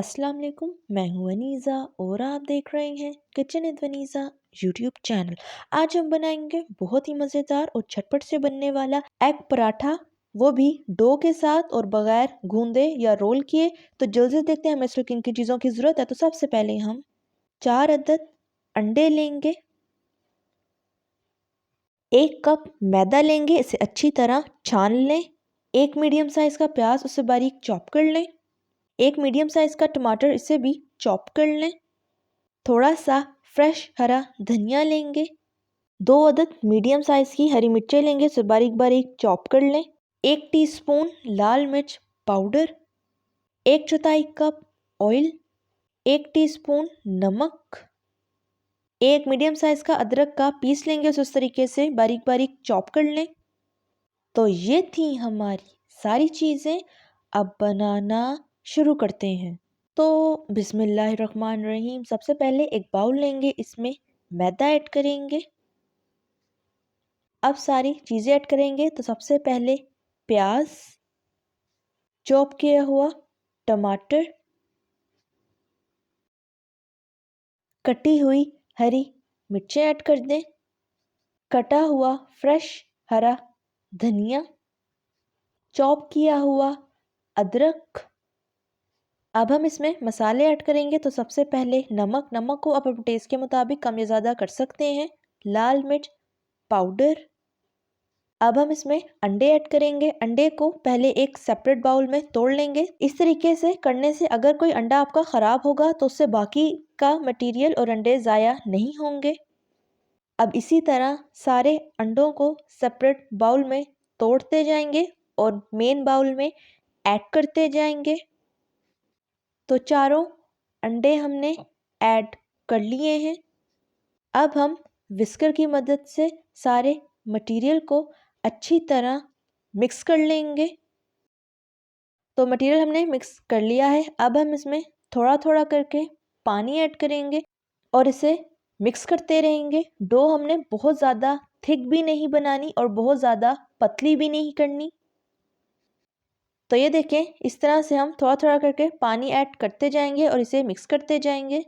अस्सलाम वालेकुम, मैं हूँ अनीज़ा और आप देख रहे हैं kitchen with Aniza YouTube channel. आज हम बनाएंगे बहुत ही मज़ेदार और झटपट से बनने वाला एग पराठा, वो भी डो के साथ और बगैर गूंदे या रोल किए। तो जल्दी से देखते हैं हमें इसमें किन किन चीज़ों की ज़रूरत है। तो सबसे पहले हम 4 अदद अंडे लेंगे, 1 कप मैदा लेंगे, इसे अच्छी तरह छान लें। 1 मीडियम साइज़ का प्याज, उसे बारीक चॉप कर लें। 1 मीडियम साइज़ का टमाटर, इसे भी चॉप कर लें। थोड़ा सा फ्रेश हरा धनिया लेंगे। 2 अदद मीडियम साइज़ की हरी मिर्चें लेंगे, इसे बारीक बारीक चॉप कर लें। 1 टीस्पून लाल मिर्च पाउडर, 1/4 कप ऑयल, 1 टीस्पून नमक, 1 मीडियम साइज़ का अदरक का पीस लेंगे, उसे उस तरीके से बारीक बारीक चॉप कर लें। तो ये थी हमारी सारी चीज़ें। अब बनाना शुरू करते हैं। तो बिस्मिल्लाहिर्रहमानिर्रहीम। सबसे पहले एक बाउल लेंगे, इसमें मैदा ऐड करेंगे। अब सारी चीज़ें ऐड करेंगे। तो सबसे पहले प्याज, चॉप किया हुआ टमाटर, कटी हुई हरी मिर्चें ऐड कर दें, कटा हुआ फ्रेश हरा धनिया, चॉप किया हुआ अदरक। अब हम इसमें मसाले ऐड करेंगे। तो सबसे पहले नमक को आप अपने टेस्ट के मुताबिक कम या ज़्यादा कर सकते हैं। लाल मिर्च पाउडर। अब हम इसमें अंडे ऐड करेंगे। अंडे को पहले एक सेपरेट बाउल में तोड़ लेंगे। इस तरीके से करने से अगर कोई अंडा आपका ख़राब होगा तो उससे बाकी का मटेरियल और अंडे ज़ाया नहीं होंगे। अब इसी तरह सारे अंडों को सेपरेट बाउल में तोड़ते जाएंगे और मेन बाउल में ऐड करते जाएंगे। तो चारों अंडे हमने ऐड कर लिए हैं। अब हम विस्कर की मदद से सारे मटेरियल को अच्छी तरह मिक्स कर लेंगे। तो मटेरियल हमने मिक्स कर लिया है। अब हम इसमें थोड़ा थोड़ा करके पानी ऐड करेंगे और इसे मिक्स करते रहेंगे। डो हमने बहुत ज़्यादा थिक भी नहीं बनानी और बहुत ज़्यादा पतली भी नहीं करनी। तो ये देखें, इस तरह से हम थोड़ा थोड़ा करके पानी ऐड करते जाएंगे और इसे मिक्स करते जाएंगे।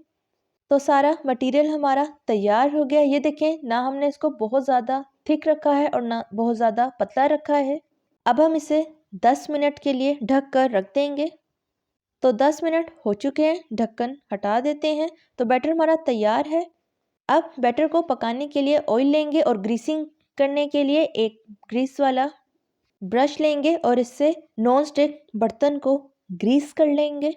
तो सारा मटेरियल हमारा तैयार हो गया। ये देखें, ना हमने इसको बहुत ज़्यादा थिक रखा है और ना बहुत ज़्यादा पतला रखा है। अब हम इसे 10 मिनट के लिए ढक कर रख देंगे। तो 10 मिनट हो चुके हैं, ढक्कन हटा देते हैं। तो बैटर हमारा तैयार है। अब बैटर को पकाने के लिए ऑयल लेंगे और ग्रीसिंग करने के लिए एक ग्रीस वाला ब्रश लेंगे और इससे नॉन स्टिक बर्तन को ग्रीस कर लेंगे।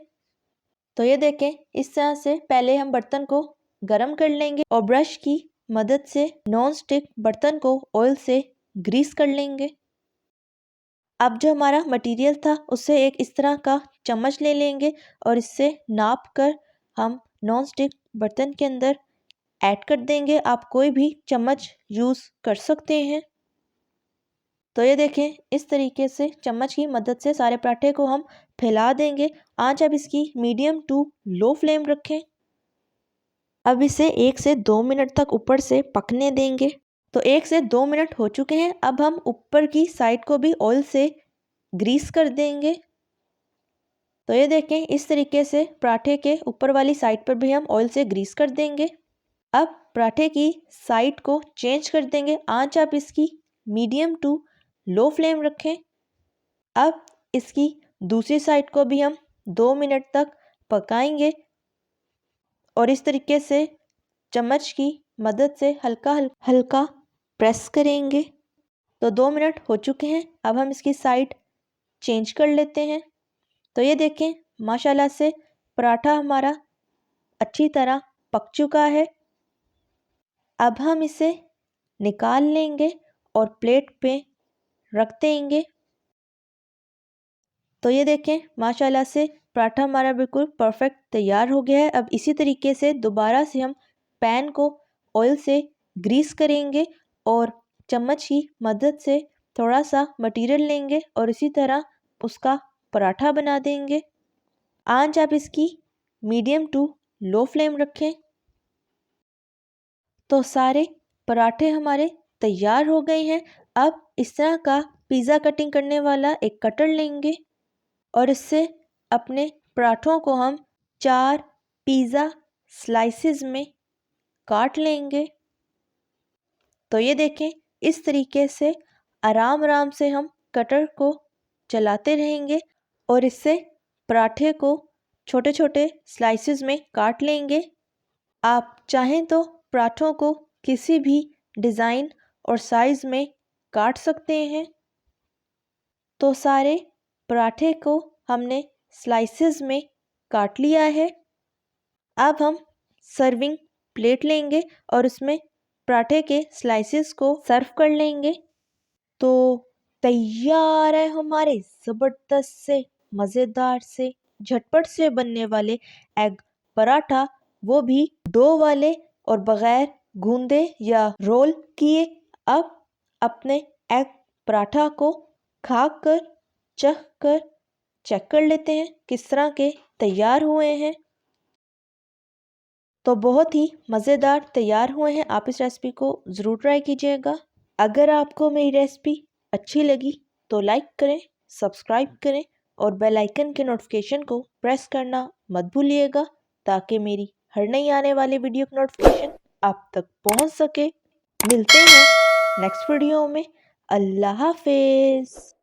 तो ये देखें, इस तरह से पहले हम बर्तन को गरम कर लेंगे और ब्रश की मदद से नॉन स्टिक बर्तन को ऑयल से ग्रीस कर लेंगे। अब जो हमारा मटेरियल था उससे एक इस तरह का चम्मच ले लेंगे और इससे नाप कर हम नॉन स्टिक बर्तन के अंदर ऐड कर देंगे। आप कोई भी चम्मच यूज़ कर सकते हैं। तो ये देखें, इस तरीके से चम्मच की मदद से सारे पराठे को हम फैला देंगे। आंच अब इसकी मीडियम टू लो फ्लेम रखें। अब इसे 1 से 2 मिनट तक ऊपर से पकने देंगे। तो 1 से 2 मिनट हो चुके हैं। अब हम ऊपर की साइड को भी ऑयल से ग्रीस कर देंगे। तो ये देखें, इस तरीके से पराठे के ऊपर वाली साइड पर भी हम ऑयल से ग्रीस कर देंगे। अब पराठे की साइड को चेंज कर देंगे। आंच आप इसकी मीडियम टू लो फ्लेम रखें। अब इसकी दूसरी साइड को भी हम 2 मिनट तक पकाएंगे और इस तरीके से चम्मच की मदद से हल्का हल्का प्रेस करेंगे। तो 2 मिनट हो चुके हैं। अब हम इसकी साइड चेंज कर लेते हैं। तो ये देखें, माशाल्लाह से पराठा हमारा अच्छी तरह पक चुका है। अब हम इसे निकाल लेंगे और प्लेट पे रख देंगे। तो ये देखें, माशाल्लाह से पराठा हमारा बिल्कुल परफेक्ट तैयार हो गया है। अब इसी तरीके से दोबारा से हम पैन को ऑयल से ग्रीस करेंगे और चम्मच की मदद से थोड़ा सा मटेरियल लेंगे और इसी तरह उसका पराठा बना देंगे। आंच आप इसकी मीडियम टू लो फ्लेम रखें। तो सारे पराठे हमारे तैयार हो गए हैं। अब इस तरह का पिज़्ज़ा कटिंग करने वाला एक कटर लेंगे और इससे अपने पराठों को हम 4 पिज़्ज़ा स्लाइसेस में काट लेंगे। तो ये देखें, इस तरीके से आराम आराम से हम कटर को चलाते रहेंगे और इससे पराठे को छोटे छोटे स्लाइसेस में काट लेंगे। आप चाहें तो पराठों को किसी भी डिज़ाइन और साइज़ में काट सकते हैं। तो सारे पराठे को हमने स्लाइसेस में काट लिया है। अब हम सर्विंग प्लेट लेंगे और उसमें पराठे के स्लाइसेस को सर्व कर लेंगे। तो तैयार है हमारे ज़बरदस्त से, मज़ेदार से, झटपट से बनने वाले एग पराठा, वो भी डो वाले और बग़ैर गूंदे या रोल किए। अब अपने एग पराठा को खाकर चेक कर लेते हैं किस तरह के तैयार हुए हैं। तो बहुत ही मज़ेदार तैयार हुए हैं। आप इस रेसिपी को ज़रूर ट्राई कीजिएगा। अगर आपको मेरी रेसिपी अच्छी लगी तो लाइक करें, सब्सक्राइब करें और बेल आइकन के नोटिफिकेशन को प्रेस करना मत भूलिएगा, ताकि मेरी हर नई आने वाली वीडियो की नोटिफिकेशन आप तक पहुंच सके। मिलते हैं नेक्स्ट वीडियो में। अल्लाह हाफिज़।